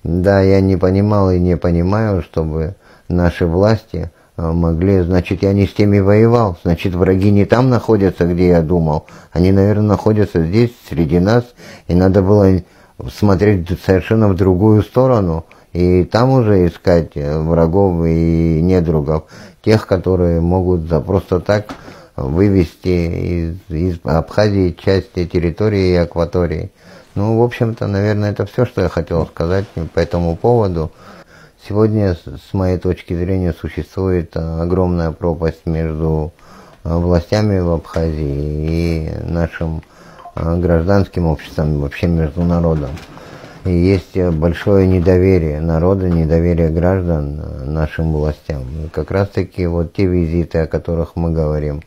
Да, я не понимал и не понимаю, чтобы наши власти могли, значит, я не с теми воевал, значит, враги не там находятся, где я думал, они, наверное, находятся здесь, среди нас, и надо было смотреть совершенно в другую сторону, и там уже искать врагов и недругов, тех, которые могут за просто так вывести из Абхазии части территории и акватории. Ну, в общем-то, наверное, это все, что я хотел сказать по этому поводу. Сегодня, с моей точки зрения, существует огромная пропасть между властями в Абхазии и нашим гражданским обществом, вообще между народом. И есть большое недоверие народа, недоверие граждан нашим властям. И как раз-таки вот те визиты, о которых мы говорим,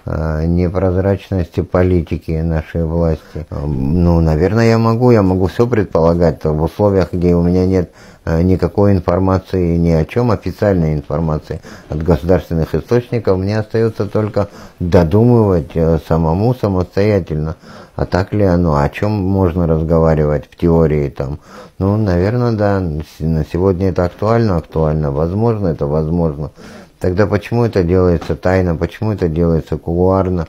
непрозрачности политики нашей власти. Ну, наверное, я могу все предполагать в условиях, где у меня нет никакой информации ни о чем, официальной информации от государственных источников. Мне остается только додумывать самому, самостоятельно. А так ли оно? О чем можно разговаривать в теории там? Ну, наверное, да. На сегодня это актуально. Возможно, это возможно. Тогда почему это делается тайно, почему это делается кулуарно?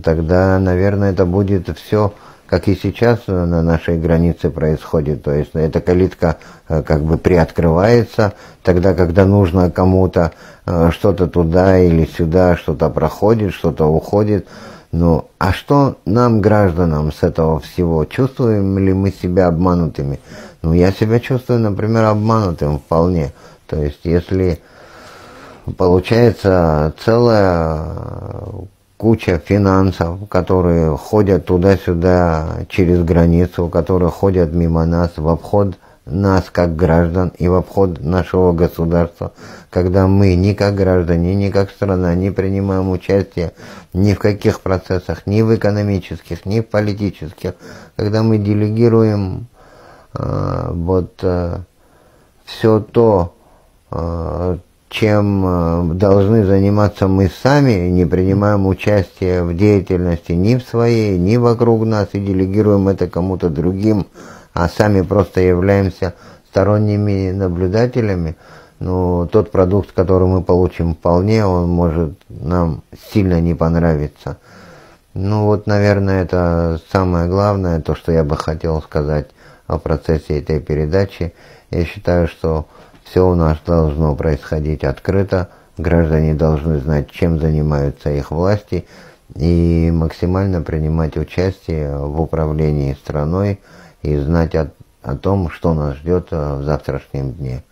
Тогда, наверное, это будет все, как и сейчас на нашей границе происходит. То есть эта калитка как бы приоткрывается, тогда, когда нужно кому-то что-то туда или сюда, что-то проходит, что-то уходит. Ну, а что нам, гражданам, с этого всего? Чувствуем ли мы себя обманутыми? Ну, я себя чувствую, например, обманутым вполне. То есть, если получается целая куча финансов, которые ходят туда-сюда через границу, которые ходят мимо нас, в обход нас как граждан и в обход нашего государства, когда мы ни как граждане, ни как страна не принимаем участие ни в каких процессах, ни в экономических, ни в политических, когда мы делегируем все то, чем должны заниматься мы сами, не принимаем участие в деятельности ни в своей, ни вокруг нас, и делегируем это кому-то другим, а сами просто являемся сторонними наблюдателями, но тот продукт, который мы получим вполне, он может нам сильно не понравиться. Ну вот, наверное, это самое главное, то, что я бы хотел сказать о процессе этой передачи. Я считаю, что все у нас должно происходить открыто, граждане должны знать, чем занимаются их власти, и максимально принимать участие в управлении страной и знать о том, что нас ждет в завтрашнем дне.